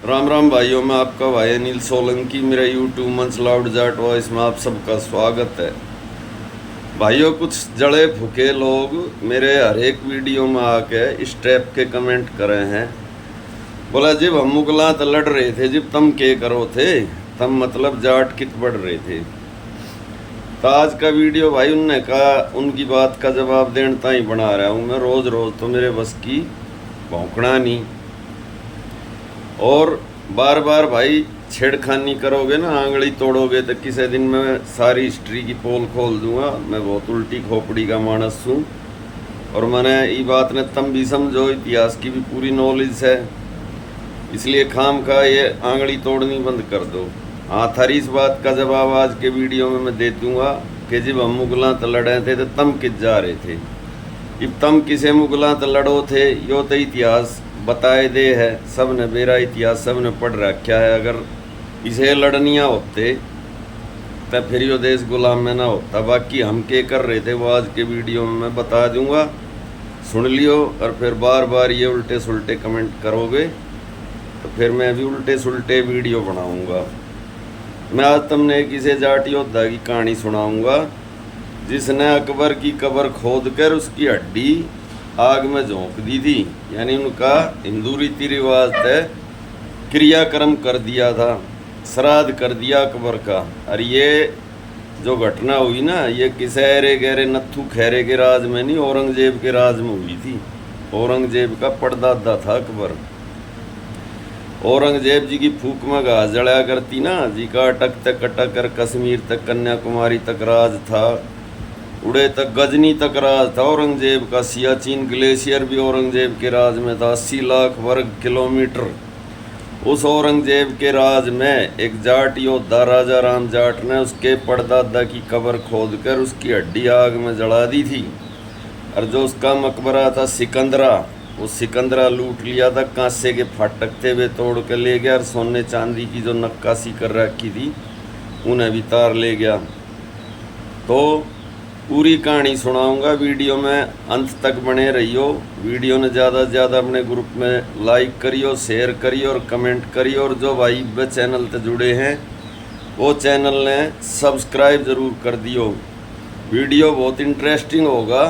राम राम भाइयों, मैं आपका भाई अनिल सोलंकी। मेरा यूट्यूब मंच लाउड जाट वॉइस में आप सबका स्वागत है। भाइयों, कुछ जड़े भूखे लोग मेरे हर एक वीडियो में आके इस टाइप के कमेंट करे हैं। बोला जब हम मुगला तो लड़ रहे थे, जब तुम के करो थे, तम मतलब जाट कित बढ़ रहे थे। तो आज का वीडियो भाई उनने कहा, उनकी बात का जवाब देना ही बना रहा हूँ मैं। रोज़ रोज़ तो मेरे बस की भौंकना नहीं, और बार बार भाई छेड़खानी करोगे ना, आंगली तोड़ोगे तो किसी दिन मैं सारी हिस्ट्री की पोल खोल दूंगा। मैं बहुत उल्टी खोपड़ी का मानस हूँ, और मैंने ये बात ने तम भी समझो, इतिहास की भी पूरी नॉलेज है, इसलिए खाम खा ये आंगली तोड़नी बंद कर दो। हाँ, थारी इस बात का जवाब आज के वीडियो में मैं दे दूंगा कि जब हम मुगलां तो लड़े थे तो तम किस जा रहे थे। अब तम किसे मुगलां तो लड़ो थे, यो तो इतिहास बताए दे है। सब ने मेरा इतिहास सब ने पढ़ रखा है। अगर इसे लड़नियाँ होते तो फिर यो देश गुलाम में ना होता। बाकी हम के कर रहे थे वो आज के वीडियो में मैं बता दूंगा, सुन लियो। और फिर बार बार ये उल्टे सुलटे कमेंट करोगे तो फिर मैं भी उल्टे सुलटे वीडियो बनाऊंगा। मैं आज तुमने एक इसे जाट योद्धा की कहानी सुनाऊंगा, जिसने अकबर की कब्र खोद कर उसकी हड्डी आग में झोंक दी थी। यानी उनका हिंदू रीति रिवाज तय क्रियाक्रम कर दिया था, श्राद्ध कर दिया अकबर का। और ये जो घटना हुई ना, ये किसे अरे गहरे नत्थू खैरे के राज में नहीं, औरंगजेब के राज में हुई थी। औरंगजेब का परदादा था अकबर। औरंगजेब जी की फूक में घास जलाया करती ना जी का, अटक तक अटक कर कश्मीर तक कन्याकुमारी तक राज था, उड़े तक गजनी तक राज था औरंगजेब का। सियाचिन ग्लेशियर भी औरंगजेब के राज में था। 80 लाख वर्ग किलोमीटर उस औरंगजेब के राज में एक जाट योद्धा राजा राम जाट ने उसके परदादा की कब्र खोद कर उसकी हड्डी आग में जला दी थी। और जो उसका मकबरा था सिकंदरा, वो सिकंदरा लूट लिया था। कांसे के फाटक थे वे तोड़ कर ले गया, और सोने चांदी की जो नक्काशी कर रखी थी उन्हें भी तार ले गया। तो पूरी कहानी सुनाऊंगा, वीडियो में अंत तक बने रहियो। वीडियो ने ज़्यादा से ज़्यादा अपने ग्रुप में लाइक करियो, शेयर करियो और कमेंट करियो। और जो भाई वे चैनल से जुड़े हैं वो चैनल ने सब्सक्राइब ज़रूर कर दियो। वीडियो बहुत इंटरेस्टिंग होगा,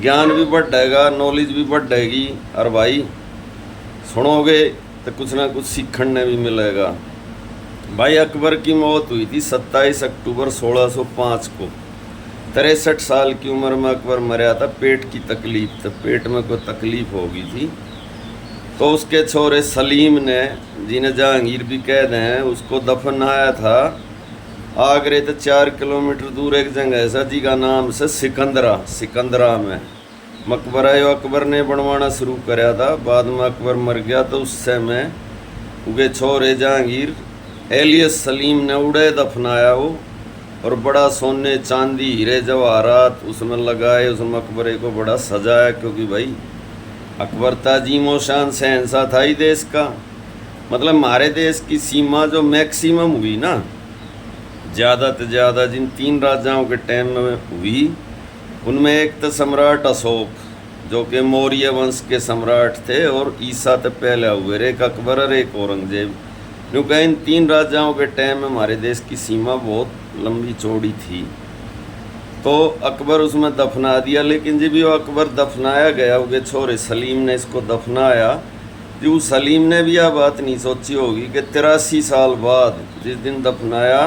ज्ञान भी बढ़ेगा, नॉलेज भी बढ़ेगी। और भाई सुनोगे तो कुछ ना कुछ सीखने भी मिलेगा। भाई अकबर की मौत हुई थी 27 अक्टूबर 1605 को। 63 साल की उम्र में अकबर मरा था। पेट की तकलीफ, तो पेट में कोई तकलीफ हो गई थी। तो उसके छोरे सलीम ने, जिन्हें जहांगीर भी कहते हैं, उसको दफनाया था आगरे तो 4 किलोमीटर दूर एक जगह है सा जी का नाम से सिकंदरा। सिकंदरा में मकबरा यो अकबर ने बनवाना शुरू कराया था। बाद में अकबर मर गया तो उस समय उगे छोरे जहांगीर एलियस सलीम ने उड़े दफनाया वो, और बड़ा सोने चांदी हीरे जवाहरात उसमें लगाए। उस मकबरे को बड़ा सजाया, क्योंकि भाई अकबर ताजीमो शान शहंशाह था ही देश का। मतलब हमारे देश की सीमा जो मैक्सिमम हुई ना, ज़्यादा से ज़्यादा जिन 3 राजाओं के टाइम में हुई, उनमें एक तो सम्राट अशोक, जो कि मौर्य वंश के सम्राट थे और ईसा से पहले हुए, एक अकबर और एक औरंगजेब। क्योंकि इन 3 राजाओं के टाइम में हमारे देश की सीमा बहुत लंबी चौड़ी थी। तो अकबर उसमें दफना दिया। लेकिन जब वो अकबर दफनाया गया, उनके छोरे सलीम ने इसको दफनाया, जो सलीम ने भी यह बात नहीं सोची होगी कि 83 साल बाद, जिस दिन दफनाया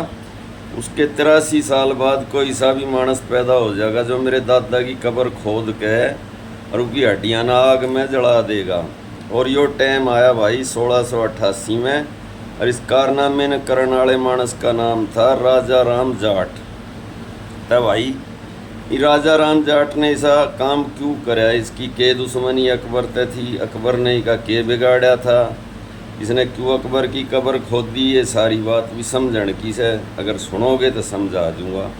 उसके 83 साल बाद कोई सा भी मानस पैदा हो जाएगा जो मेरे दादा की कब्र खोद के और उनकी हड्डियाँ ना आग में जला देगा। और यो टाइम आया भाई 1688 में, और इस कारनामे ने करने वाले मानस का नाम था राजा राम जाट। तब भाई ये राजा राम जाट ने ऐसा काम क्यों कराया, इसकी के दुश्मनी अकबर तय थी, अकबर ने का के बिगाड़ा था, इसने क्यों अकबर की कब्र खोद दी, ये सारी बात भी समझण की से। अगर सुनोगे तो समझा दूंगा।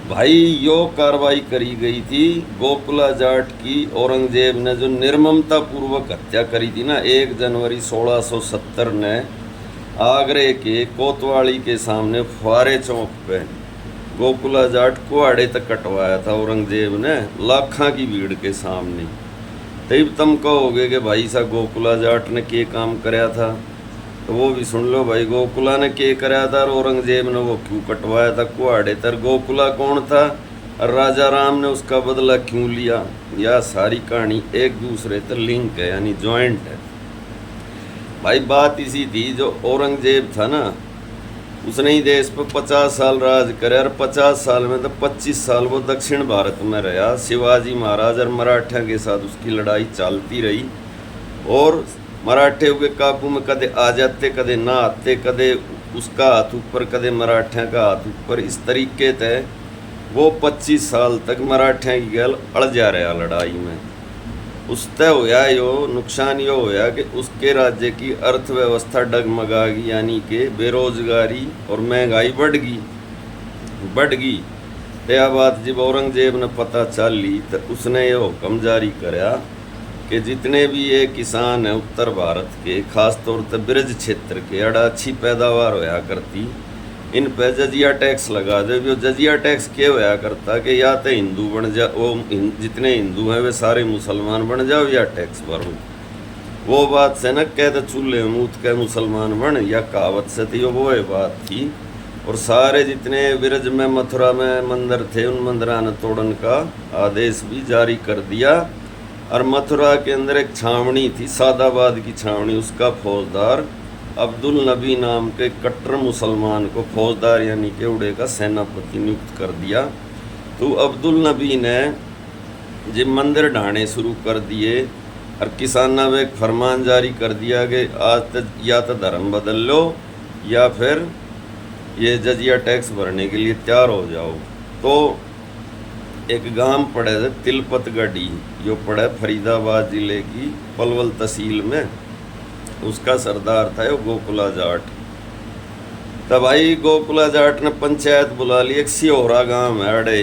भाई यो कार्रवाई करी गई थी गोकुला जाट की। औरंगजेब ने जो निर्ममता पूर्वक हत्या करी थी ना, 1 जनवरी 1670 ने आगरे के कोतवाली के सामने फुआरे चौक पे गोकुला जाट को आड़े तक कटवाया था औरंगजेब ने, लाखों की भीड़ के सामने। तब तुम कहोगे कि भाई सा गोकुला जाट ने के काम कराया था। तो वो भी सुन लो भाई। गोकुला ने क्या कराया था और औरंगजेब ने वो क्यों कटवाया था कुहाड़े तर। गोकुला कौन था और राजा राम ने उसका बदला क्यों लिया। यह सारी कहानी एक दूसरे से लिंक है, यानी जॉइंट है भाई। बात इसी थी, जो औरंगजेब था ना, उसने ही देश पर 50 साल राज करे और 50 साल में तो 25 साल वो दक्षिण भारत में रहा। शिवाजी महाराज और मराठा के साथ उसकी लड़ाई चलती रही और मराठे के काबू में कदे आ जाते, कदे ना आते, कदे उसका हाथ ऊपर, कदे मराठा का हाथ ऊपर। इस तरीके से वो 25 साल तक मराठा की गैल अड़जा रहा लड़ाई में। उससे होया यो नुकसान यो होया कि उसके राज्य की अर्थव्यवस्था डगमगा गई, यानी कि बेरोजगारी और महंगाई बढ़ गई। यह बात जब औरंगजेब ने पता चल ली तो उसने ये हुक्म जारी कराया कि जितने भी ये किसान हैं उत्तर भारत के, खास तौर पर ब्रज क्षेत्र के, अड़ा अच्छी पैदावार होया करती, इन पे जजिया टैक्स लगा दे। जो जजिया टैक्स क्या होया करता कि या तो हिंदू बन जा, वो जितने हिंदू हैं वे सारे मुसलमान बन जाओ या टैक्स भरो। वो बात से न कहते चूल्हे मूत के मुसलमान बन, या कहावत से थी वो बात थी। और सारे जितने ब्रज में मथुरा में मंदिर थे उन मंदिरों ने तोड़न का आदेश भी जारी कर दिया। और मथुरा के अंदर एक छावनी थी, सादाबाद की छावनी, उसका फौजदार अब्दुल नबी नाम के कट्टर मुसलमान को फौजदार यानी कि उड़े का सेनापति नियुक्त कर दिया। तो अब्दुल नबी ने जब मंदिर ढाने शुरू कर दिए और किसानों में एक फरमान जारी कर दिया कि आज तक या तो धर्म बदल लो या फिर ये जजिया टैक्स भरने के लिए तैयार हो जाओ। तो एक गांव पड़े थे तिलपतगढ़ी, जो पड़े फरीदाबाद जिले की पलवल तहसील में, उसका सरदार था वो गोकुला जाट। तब भाई गोकुला जाट ने पंचायत बुला ली। एक सिहोरा गांव है अड़े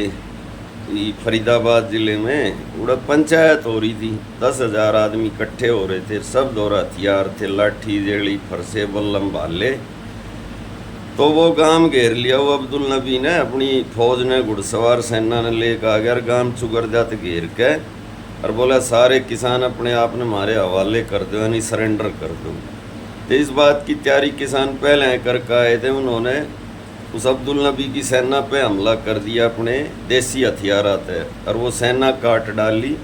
फरीदाबाद जिले में, उड़ा पंचायत हो रही थी। 10,000 आदमी इकट्ठे हो रहे थे, सब दौरा हथियार थे, लाठी जेड़ी फरसे बल्लम भाले। तो वो गांव घेर लिया वो अब्दुल नबी ने, अपनी फौज ने घुड़सवार सेना ने लेकर आ गया। गांव चुगर जाते घेर के और बोला सारे किसान अपने आप ने हमारे हवाले कर दो, यानी सरेंडर कर दो। तो इस बात की तैयारी किसान पहले करके आए थे। उन्होंने उस अब्दुल नबी की सेना पे हमला कर दिया अपने देसी हथियार थे और वो सेना काट डाली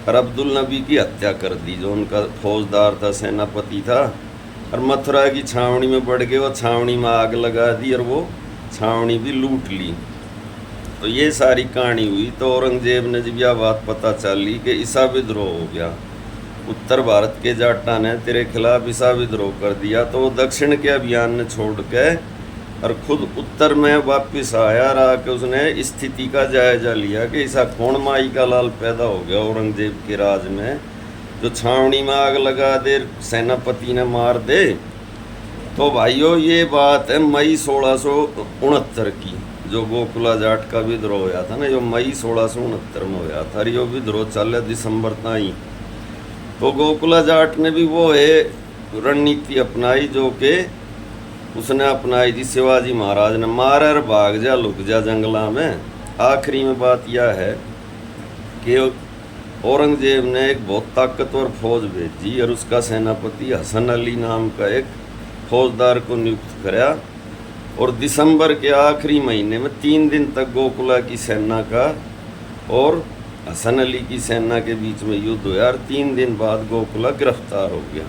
और अब्दुल नबी की हत्या कर दी, जो उनका फौजदार था, सेनापति था। और मथुरा की छावनी में बढ़ गए, वो छावनी में आग लगा दी और वो छावनी भी लूट ली। तो ये सारी कहानी हुई। तो औरंगजेब ने जब यह बात पता चल ली कि ईसा विद्रोह हो गया, उत्तर भारत के जाटा ने तेरे खिलाफ ईसा विद्रोह कर दिया, तो वो दक्षिण के अभियान ने छोड़ के और खुद उत्तर में वापस आया। रहा कि उसने स्थिति का जायजा लिया कि ऐसा कौन माई का लाल पैदा हो गया औरंगजेब के राज में, जो छावनी में आग लगा दे, सेनापति ने मार दे। तो भाइयों ये बात है मई 1669 की, जो गोकुला जाट का विद्रोह होया था ना, जो मई 1669 में होया था। यो विद्रोह चल दिसंबर ताई। तो गोकुला जाट ने भी वो है रणनीति अपनाई जो कि उसने अपनाई थी शिवाजी महाराज ने, मार और भाग जा, लुक जा जंगला में। आखिरी में बात यह है कि औरंगजेब ने एक बहुत ताकतवर फौज भेजी और उसका सेनापति हसन अली नाम का एक फौजदार को नियुक्त कराया। और दिसंबर के आखिरी महीने में 3 दिन तक गोकुला की सेना का और हसन अली की सेना के बीच में युद्ध हुआ और 3 दिन बाद गोकुला गिरफ्तार हो गया।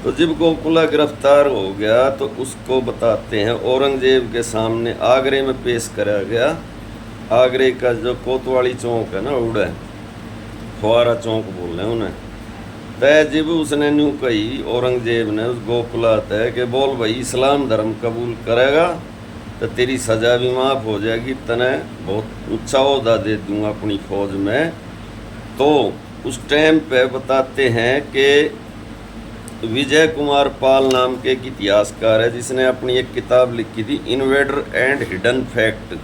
तो जब गोकुला गिरफ्तार हो गया तो उसको बताते हैं औरंगजेब के सामने आगरे में पेश करा गया। आगरे का जो कोतवाली चौक है ना, उड़ा फुआरा चौक बोल रहे हैं उन्हें। तय जब उसने न्यू कही औरंगजेब ने उस गोकुला तय कि बोल भाई इस्लाम धर्म कबूल करेगा तो तेरी सज़ा भी माफ़ हो जाएगी, तने बहुत ऊंचा ओहदा दे दूँगा अपनी फौज में। तो उस टाइम पे बताते हैं कि विजय कुमार पाल नाम के एक इतिहासकार है जिसने अपनी एक किताब लिखी थी इन्वेडर एंड हिडन फैक्ट।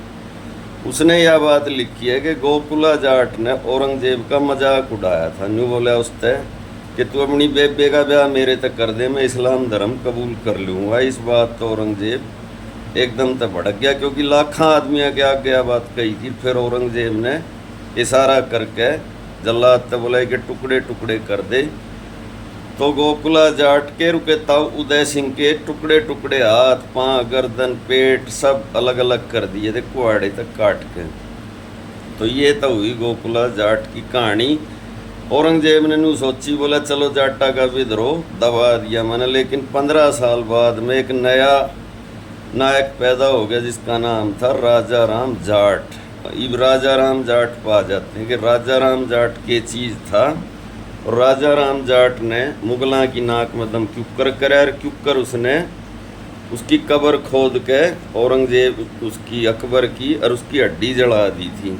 उसने यह बात लिखी है कि गोकुला जाट ने औरंगजेब का मजाक उड़ाया था। न्यू बोला उससे कि तू अपनी बेबे का ब्याह मेरे तक कर दे, मैं इस्लाम धर्म कबूल कर लूँगा। इस बात तो औरंगजेब एकदम तक भड़क गया, क्योंकि लाखों आदमियों के आगे यह बात कही थी। फिर औरंगजेब ने इशारा करके जल्लाद तक बोला कि टुकड़े टुकड़े कर दे। तो गोकुला जाट के रुके तब उदय सिंह के टुकड़े टुकड़े हाथ पांव गर्दन पेट सब अलग अलग कर दिए थे कुआड़े तक काट के। तो ये तो हुई गोकुला जाट की कहानी। औरंगजेब ने नू सोची, बोला चलो जाटा का विद्रोह दबा दिया मैंने। लेकिन 15 साल बाद में एक नया नायक पैदा हो गया जिसका नाम था राजा राम जाट। अब राजा राम जाट पा जाते हैं कि राजा राम जाट के चीज़ था। और राजा राम जाट ने मुगलों की नाक में दम क्यों कर और क्यों कर उसने उसकी कब्र खोद के औरंगजेब उसकी अकबर की और उसकी हड्डी जला दी थी।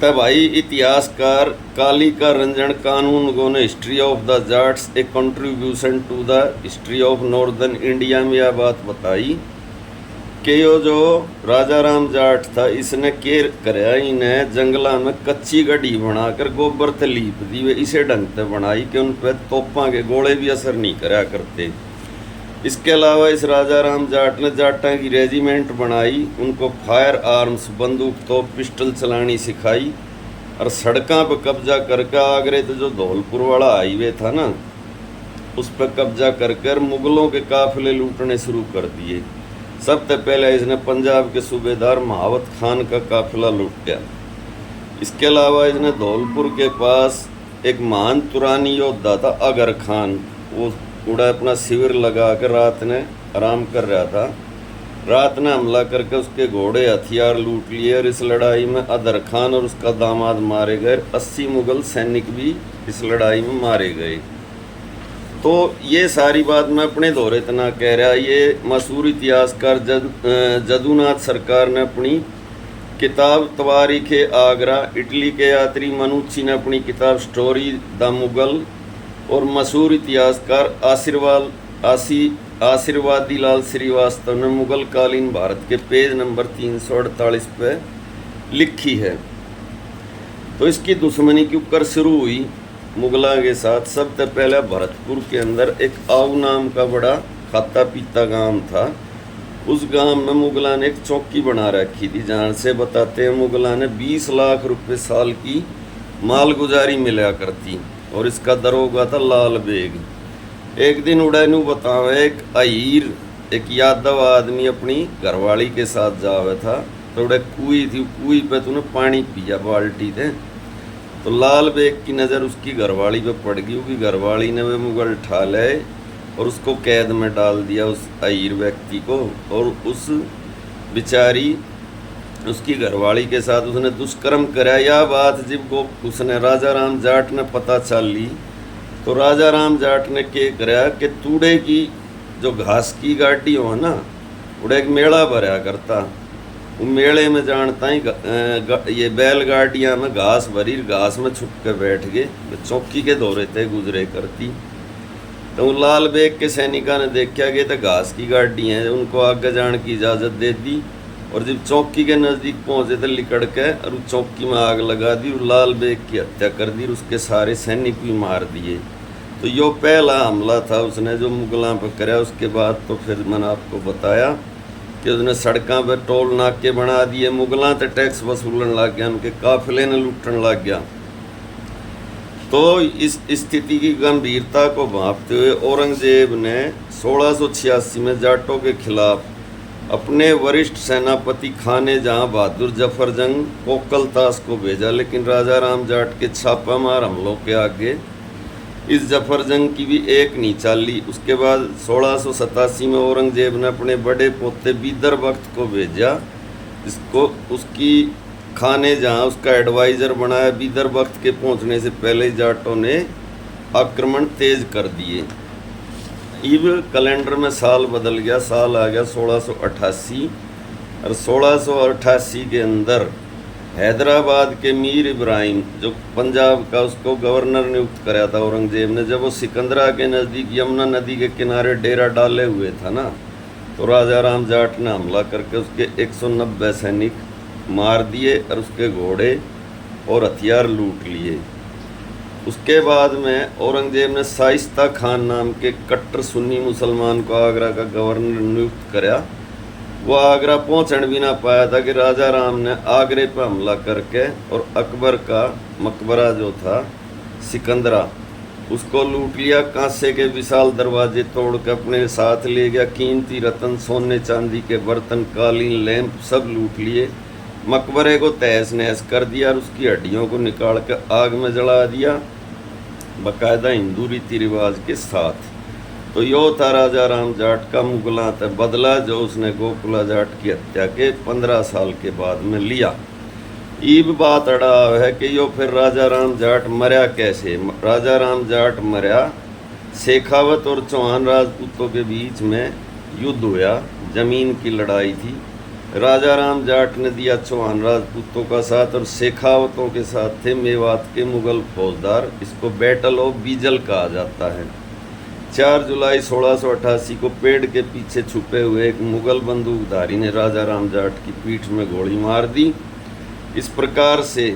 तब भाई इतिहासकार कालिका रंजन कानूनगो ने history of the Jats a contribution to the history of northern India में यह बात बताई कि यो जो राजा राम जाट था इसने के कराया, इन्हें जंगला में कच्ची गड्ढी बनाकर गोबर से लीप दी। वे इसे ढंग से बनाई कि उन पर तोपा के गोले भी असर नहीं करा करते। इसके अलावा इस राजा राम जाट ने जाटा की रेजिमेंट बनाई, उनको फायर आर्म्स बंदूक तोप पिस्टल चलानी सिखाई और सड़कों पर कब्जा करके आगरे तो जो धौलपुर वाला हाईवे था ना उस पर कब्जा कर मुगलों के काफिले लूटने शुरू कर दिए। सबसे पहले इसने पंजाब के सूबेदार महावत खान का काफिला लूटा। इसके अलावा इसने धौलपुर के पास एक महान तुरानी योद्धा था अगर खान, वो उड़ा अपना शिविर लगा कर रात ने आराम कर रहा था। रात ने हमला करके उसके घोड़े हथियार लूट लिए और इस लड़ाई में अदर खान और उसका दामाद मारे गए। 80 मुगल सैनिक भी इस लड़ाई में मारे गए। तो ये सारी बात मैं अपने दौरे इतना कह रहा, ये मशहूर इतिहासकार जदुनाथ सरकार ने अपनी किताब तवारीख आगरा, इटली के यात्री मनुची ने अपनी किताब स्टोरी द मुगल और मशहूर इतिहासकार आशीर्वादी लाल श्रीवास्तव ने मुगल कालीन भारत के पेज नंबर 348 पे लिखी है। तो इसकी दुश्मनी क्यों कर शुरू हुई मुगलों के साथ। सबसे पहले भरतपुर के अंदर एक आऊ नाम का बड़ा खाता पीता गांव था। उस गांव में मुगलों ने एक चौकी बना रखी थी जहाँ से बताते हैं मुगलों ने 20 लाख रुपए साल की मालगुजारी मिला करती और इसका दरोगा था लाल बेग। एक दिन उड़ैनू बताओ एक अहीर एक यादव आदमी अपनी घरवाली के साथ जावे था तो उड़े कुई थी, कुई पे तूने पानी पिया बाल्टी थे। तो लाल बेग की नज़र उसकी घरवाली पे पड़ गई। उसकी घरवाली ने वे मुगल ठा ले और उसको कैद में डाल दिया उस अहीर व्यक्ति को। और उस बेचारी उसकी घरवाली के साथ उसने दुष्कर्म कराया। यह बात जब को उसने राजा राम जाट ने पता चल ली तो राजा राम जाट ने क्या कराया कि तूड़े की जो घास की गाड़ी हो ना उड़े एक मेला भरा करता। वो मेले में जानता ही ये बैलगाड़ियाँ में घास भरी, घास में छुप के बैठ गए, चौकी के दौरे थे गुजरे करती। तो लाल बेग के सैनिका ने देखा कि तो घास की गाड़ी हैं, उनको आगे जाने की इजाज़त दे दी। और जब चौकी के नज़दीक पहुँचे तो लिकड़ के और चौकी में आग लगा दी और लाल बेग की हत्या कर दी और उसके सारे सैनिक भी मार दिए। तो यो पहला हमला था उसने जो मुगलों पर कराया। उसके बाद तो फिर मैंने आपको बताया कि उसने सड़कों पर टोल नाके बना दिए, मुगलों से टैक्स वसूलने लग गया, उनके काफिले ने लूटने लग गया। तो इस स्थिति की गंभीरता को भांपते हुए औरंगजेब ने 1686 में जाटों के खिलाफ अपने वरिष्ठ सेनापति खाने जहां बहादुर जफर जंग कोकलतास को भेजा। लेकिन राजा राम जाट के छापामार हमलों के आगे इस जफर जंग की भी एक नहीं चाली। उसके बाद 1687 में औरंगजेब ने अपने बड़े पोते बीदर बख्त को भेजा, इसको उसकी खाने जहां उसका एडवाइज़र बनाया। बीदर बख्त के पहुंचने से पहले जाटों ने आक्रमण तेज कर दिए। इब कैलेंडर में साल बदल गया, साल आ गया 1688 और 1688 के अंदर हैदराबाद के मीर इब्राहिम जो पंजाब का उसको गवर्नर नियुक्त कराया था औरंगजेब ने। जब वो सिकंदरा के नज़दीक यमुना नदी के किनारे डेरा डाले हुए था ना तो राजा राम जाट ने हमला करके उसके 190 सैनिक मार दिए और उसके घोड़े और हथियार लूट लिए। उसके बाद में औरंगजेब ने शाइस्ता खान नाम के कट्टर सुन्नी मुसलमान को आगरा का गवर्नर नियुक्त कराया। वो आगरा पहुंचने भी ना पाया था कि राजा राम ने आगरे पर हमला करके और अकबर का मकबरा जो था सिकंदरा उसको लूट लिया। कांसे के विशाल दरवाजे तोड़ के अपने साथ ले गया। कीमती रतन, सोने चांदी के बर्तन, कालीन, लैंप सब लूट लिए। मकबरे को तहस नहस कर दिया और उसकी हड्डियों को निकाल कर आग में जला दिया, बाकायदा हिंदू रीति रिवाज के साथ। तो यो था राजा राम जाट का मुगलों से बदला, जो उसने गोकुला जाट की हत्या के 15 साल के बाद में लिया। ईब बात अड़ा है कि यो फिर राजा राम जाट मरया कैसे। राजा राम जाट मरया, शेखावत और चौहान राजपूतों के बीच में युद्ध हुआ, जमीन की लड़ाई थी। राजा राम जाट ने दिया चौहान राजपूतों का साथ और शेखावतों के साथ थे मेवात के मुगल फौजदार। इसको बैटल ऑफ बीजल कहा जाता है। 4 जुलाई 1688 को पेड़ के पीछे छुपे हुए एक मुगल बंदूकधारी ने राजा राम जाट की पीठ में गोली मार दी। इस प्रकार से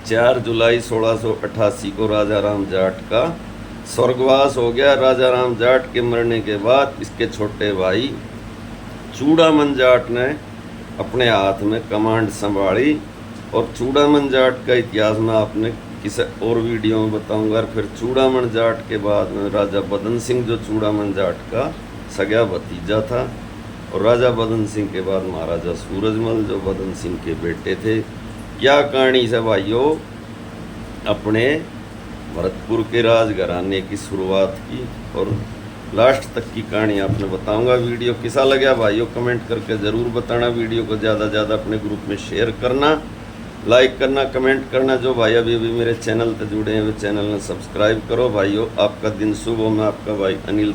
4 जुलाई 1688 को राजा राम जाट का स्वर्गवास हो गया। राजा राम जाट के मरने के बाद इसके छोटे भाई चूड़ामन जाट ने अपने हाथ में कमांड संभाली। और चूड़ामन जाट का इतिहास मैं आपने किसी और वीडियो में बताऊंगा। फिर चूड़ामन जाट के बाद में राजा बदन सिंह, जो चूड़ामन जाट का सगा भतीजा था, और राजा बदन सिंह के बाद महाराजा सूरजमल, जो बदन सिंह के बेटे थे। क्या कहानी से भाइयों अपने भरतपुर के राजघराने की शुरुआत की और लास्ट तक की कहानी आपने बताऊंगा। वीडियो कैसा लगा भाइयों कमेंट करके ज़रूर बताना। वीडियो को ज़्यादा से ज़्यादा अपने ग्रुप में शेयर करना, लाइक करना, कमेंट करना। जो भाई अभी मेरे चैनल से जुड़े हैं वे चैनल में सब्सक्राइब करो। भाइयों आपका दिन शुभ हो। मैं आपका भाई अनिल।